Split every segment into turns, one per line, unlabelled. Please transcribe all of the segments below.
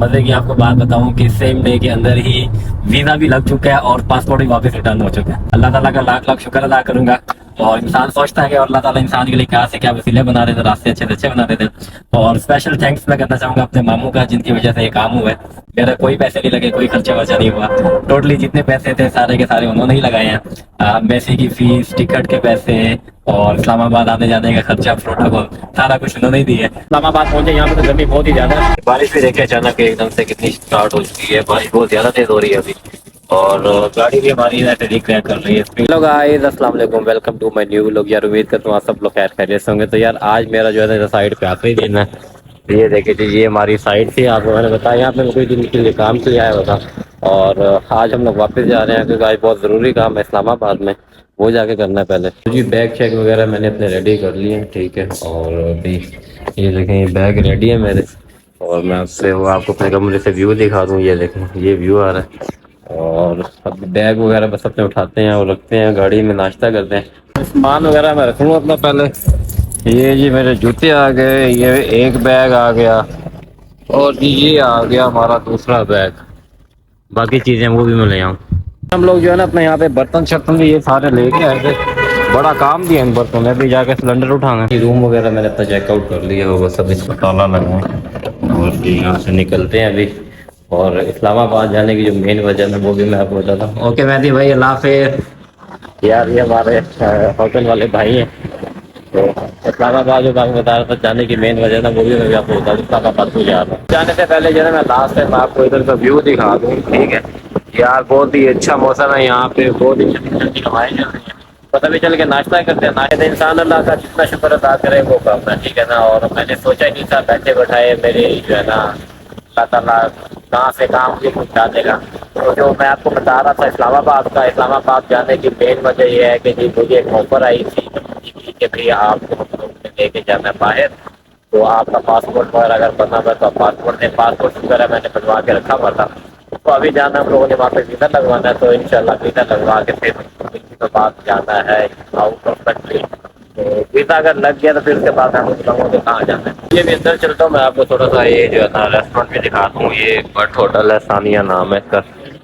मजे की आपको बात बताऊं कि सेम डे के अंदर ही वीजा भी लग चुका है और पासपोर्ट भी वापस रिटर्न हो चुका है। अल्लाह ताला का लाख लाख शुक्र अदा करूंगा। और इंसान सोचता है कि अल्लाह ताला इंसान के लिए क्या से क्या वसीले बना रहे थे, रास्ते अच्छे से अच्छे बना रहे थे। और स्पेशल थैंक्स मैं करना चाहूंगा अपने मामू का, जिनकी वजह से ये काम हुआ है। मेरा कोई पैसे नहीं लगे, कोई खर्चा वर्चा नहीं हुआ। टोटली जितने पैसे थे सारे के सारे उन्होंने ही लगाए हैं। मेसी की फीस, टिकट के पैसे और इस्लामाबाद आने जाने का खर्चा, प्रोटोकॉल, सारा कुछ उन्होंने ही दिया है। इस्लामाबाद पहुंचे, यहाँ पे तो गर्मी बहुत ही ज्यादा है। बारिश भी देखे अचानक एकदम से कितनी स्टार्ट हो चुकी है। बारिश बहुत ज्यादा तेज हो रही है अभी और गाड़ी भी हमारी क्रैक कर रही है। हेलो गाइस, अस्सलाम वालेकुम, welcome to my new vlog. यार उम्मीद करता हूँ आप सब लोग खैर खैरियत से होंगे। तो यार आज मेरा जो है ना साइड पे आखिरी दिन है। ये देखे जी, ये हमारी साइड थी। आपको मैंने बताया यहाँ पे कोई दिन के लिए काम से आया हुआ था और आज हम लोग वापस जा रहे हैं क्योंकि आज बहुत ज़रूरी काम है इस्लामाबाद में, वो जाके करना है पहले। तो जी बैग चेक वगैरह मैंने अपने रेडी कर लिए हैं, ठीक है। और अभी ये देखें, ये बैग रेडी है मेरे और मैं आपसे वो आपको अपने कमरे से व्यू दिखा दूँ। ये देखें, ये व्यू आ रहा है और अब बैग वगैरह बस अपने उठाते हैं और रखते हैं गाड़ी में, नाश्ता करते हैं। सामान वगैरह मैं रखूँगा अपना पहले। ये जी मेरे जूते आ गए, ये एक बैग आ गया और ये आ गया हमारा दूसरा बैग। बाकी चीज़ें वो भी मैं ले आऊँ। हम लोग जो है ना अपने यहाँ पे बर्तन शर्तन भी ये सारे लेके आए थे। बड़ा काम दिया इन बर्तनों में, अभी जाके सिलेंडर उठाना है। रूम वगैरह मैंने अपना चेकआउट कर लिया होगा, सब इसको ताला लगाएं और यहाँ से निकलते हैं अभी। और इस्लामाबाद जाने की जो मेन वजह है वो भी मैं आपको बताता हूँ। ओके मेहदी भाई, अल्लाह हाफिज़। यार ये हमारे होटल वाले भाई हैं। तो इस्लामाबाद जो आपको बता रहा था जाने की मेन वजह था, वो भी मैं आपको बता दूँ। इस्लामाबाद को जा रहा हूँ। जाने से पहले जो है मैं लास्ट टाइम आपको इधर का व्यू दिखा दूँ, ठीक है। यार बहुत ही अच्छा मौसम है यहाँ पे, बहुत ही ठंडी ठंडी हवाएं चल रही है। पता भी चल के नाश्ता करते हैं। नाश्ते इंसान अल्लाह का जितना शुक्र अदा करे वो कम है, ठीक है ना। और मैंने सोचा ही नहीं था बैठे बैठाए मेरे जो है ना अल्लाह ताला कहाँ से कहाँ मुझे पहुँचा देगा। तो जो मैं आपको बता रहा था इस्लामाबाद का, इस्लामाबाद जाने की मेन वजह यह है कि जी मुझे एक ऑफर आई थी कि भाई आपको लेके जाना है बाहर, तो आपका पासपोर्ट वगैरह अगर बनना हुआ तो पासपोर्ट वगैरह मैंने बनवा के रखा हुआ था। तो अभी जाना हम लोगों ने वहाँ पे वीज़ा लगवाना है, तो इंशाल्लाह वीज़ा लगवा के फिर तो बाद जाना है आउट ऑफ कंट्री। तो वीज़ा अगर लग गया तो फिर उसके बाद हम लोगों को कहाँ जाना है। ये भी अंदर चलता हूँ मैं आपको थोड़ा सा, ये जो है ना रेस्टोरेंट भी दिखाता हूँ। ये बर्ड होटल है, सानिया नाम है इसका,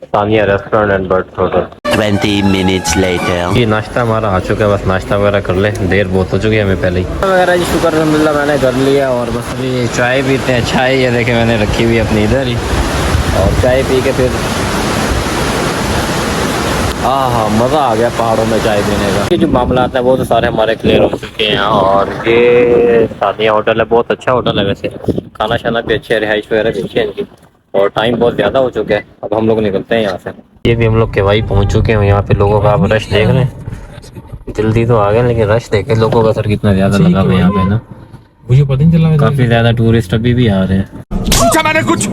Sania restaurant and bird hotel.
20 minutes later.
ये नाश्ता हमारा आ चुका है, बस नाश्ता वगैरह कर ले, देर बहुत हो चुकी है हमें पहले ही वगैरह जी। शुक्र अल्हम्दुलिल्लाह मैंने कर लिया और बस अभी चाय पीते हैं। चाय ये देखे मैंने रखी हुई अपनी इधर ही, और चाय पी के फिर हाँ मज़ा आ गया पहाड़ों में चाय पीने का। ये जो मामला है वो तो सारे हमारे क्लियर हो चुके हैं। और ये सानिया होटल है, बहुत अच्छा होटल है वैसे, खाना शाना भी अच्छे है, रिहाइश वगैरह भी अच्छी है इनकी। और टाइम बहुत ज़्यादा हो चुका है, अब हम लोग निकलते हैं यहाँ से। ये भी हम लोग के भाई पहुँच चुके हैं। यहाँ पे लोगों का आप रश देख रहे हैं, जल्दी तो आ गए लेकिन रश देखे लोगों का सर कितना ज़्यादा लगा हुआ है यहाँ पे ना। मुझे पता नहीं चला, काफ़ी ज़्यादा टूरिस्ट अभी भी आ रहे हैं।
पूछा मैंने कुछ।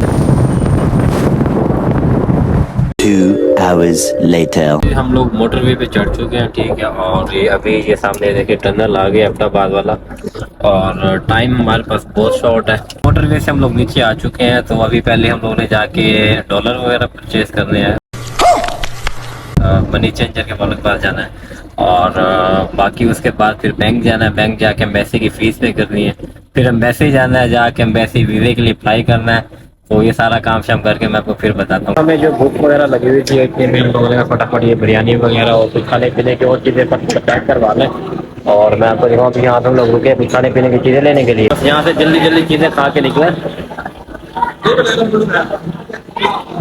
2 hours later.
हम लोग मोटरवे पे चढ़ चुके हैं, ठीक है। और ये अभी ये सामने देखिए टनल आ गया अहमदाबाद वाला, और टाइम हमारे पास बहुत शॉर्ट है। मोटरवे से हम लोग नीचे आ चुके हैं। तो अभी पहले हम लोगों ने जाके डॉलर वगैरह परचेज करने हैं, मनी चेंजर के पास जाना है। और बाकी उसके बाद फिर बैंक जाना है, बैंक जाके एम्बेसी की फ़ीस पे करनी है। फिर एम्बेसी जाना है, जाके एम्बेसी वीज़े के लिए अप्लाई करना है। तो ये सारा काम शाम करके मैं आपको फिर बताता हूँ। हमें जो भूख वगैरह लगी हुई थी एक दिन में, हम लोगों ने फटाफट ये बिरयानी वगैरह और कुछ खाने पीने की और चीज़ें फटाफट पैक करवा लें। और मैं आपको दिखाऊँ कि यहाँ से हम लोग रुके कुछ खाने पीने की चीज़ें लेने के लिए। बस यहाँ से जल्दी जल्दी चीज़ें खा के निकले।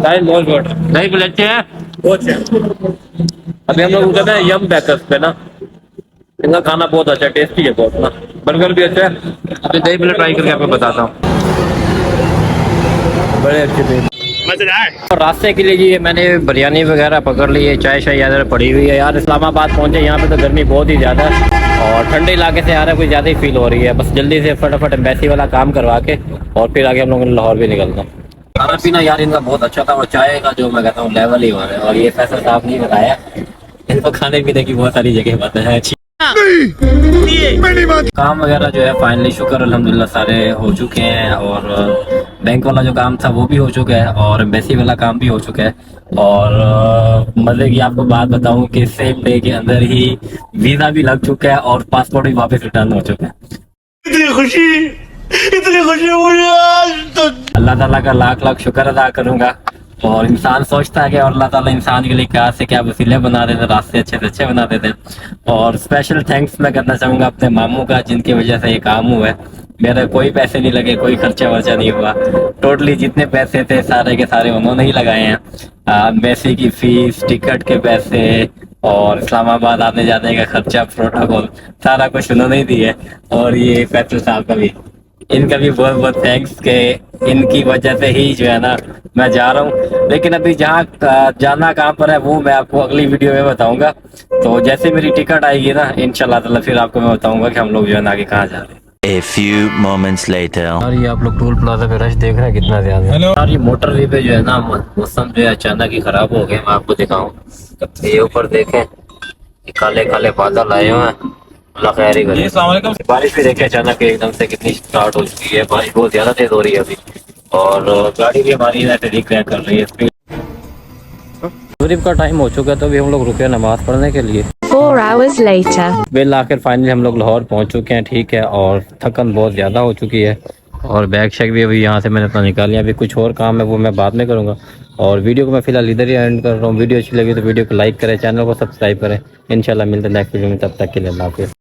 नहीं बोले अच्छे हैं, अभी हम लोग रुके थे यम बैकर्स पे ना, इनका खाना बहुत अच्छा टेस्टी है बहुत ना, बर्गर भी अच्छा है। अभी दही बल्ले ट्राई करके आपको बताता हूँ, बड़े अच्छे थे, मजेदार। और रास्ते के लिए जी मैंने बिरयानी वगैरह पकड़ ली है, चाय शाय ज़्यादा पड़ी हुई है। यार इस्लामाबाद पहुंचे, यहाँ पे तो गर्मी बहुत ही ज़्यादा है और ठंडे इलाके से आ रहा है, कुछ ज़्यादा ही फील हो रही है। बस जल्दी से फटाफट एम्बेसी वाला काम करवा के और फिर आगे हम लोग लाहौर भी निकलता हूँ। खाना पीना यार इनका बहुत अच्छा था और चाय का जो मैं कहता हूँ लेवल ही हो रहा है। और ये फैसल साहब ने बताया इनको खाने पीने की बहुत सारी जगह बातें हैं अच्छी। काम वगैरह जो है फाइनली शुक्र अल्हम्दुलिल्लाह सारे हो चुके हैं। और बैंक वाला जो काम था वो भी हो चुका है और एम्बेसी वाला काम भी हो चुका है। और मजे की आपको बात बताऊं कि सेम डे के अंदर ही वीजा भी लग चुका है और पासपोर्ट भी वापस रिटर्न हो चुका है।
इतनी खुशी
इतनी खुशी हुई आज तो।
अल्लाह ताला का लाख लाख शुक्र अदा करूंगा। और इंसान सोचता है कि और अल्लाह ताला इंसान के लिए क्या से क्या वसीले बना देते, रास्ते अच्छे से अच्छे बना देते हैं। और स्पेशल थैंक्स मैं करना चाहूंगा अपने मामू का, जिनकी वजह से ये काम हुआ है। मेरे कोई पैसे नहीं लगे, कोई खर्चा वर्चा नहीं हुआ। टोटली जितने पैसे थे सारे के सारे उन्होंने ही लगाए हैं। मेसी की फीस, टिकट के पैसे और इस्लामाबाद आने जाने का खर्चा, प्रोटोकॉल, सारा कुछ उन्होंने ही दिया। और ये फैसल साहब का भी, इनका भी बहुत बहुत थैंक्स के इनकी वजह से ही जो है ना मैं जा रहा हूँ। लेकिन अभी जहाँ जाना कहाँ पर है वो मैं आपको अगली वीडियो में बताऊंगा। तो जैसे मेरी टिकट आएगी ना इंशाल्लाह ताला फिर आपको मैं बताऊंगा कि हम लोग जो है ना आगे कहाँ जा रहे हैं।
A few moments later.
यार ये आप लोग टोल प्लाजा पे रश देख रहे हैं कितना ज्यादा है। यार ये मोटरवे पे जो है ना मौसम जो है अचानक ही खराब हो गया। मैं आपको दिखाऊं, ये ऊपर देखें, ये काले काले बादल आए हुए हैं। अल्लाह खैर ही करे। बारिश भी देखे अचानक एकदम से कितनी स्टार्ट हो चुकी है। बारिश बहुत ज्यादा तेज हो रही है अभी। और गाड़ी भी हमारी ऐसे क्रैक कर रही है। मगरिब का टाइम हो चुका है तो अभी हम लोग रुके नमाज पढ़ने के लिए।
4 hours later.
बिल आखिर फाइनली हम लोग लाहौर पहुंच चुके हैं, ठीक है। और थकन बहुत ज़्यादा हो चुकी है। और बैग शैग भी अभी यहाँ से मैंने अपना निकाल लिया। अभी कुछ और काम है वो मैं बाद में करूँगा। और वीडियो को मैं फिलहाल इधर ही एंड कर रहा हूँ। वीडियो अच्छी लगी तो वीडियो को लाइक करें, चैनल को सब्सक्राइब करें। इंशाल्लाह मिलते हैं नेक्स्ट वीडियो में, तब तक के लिए अल्लाह हाफिज़।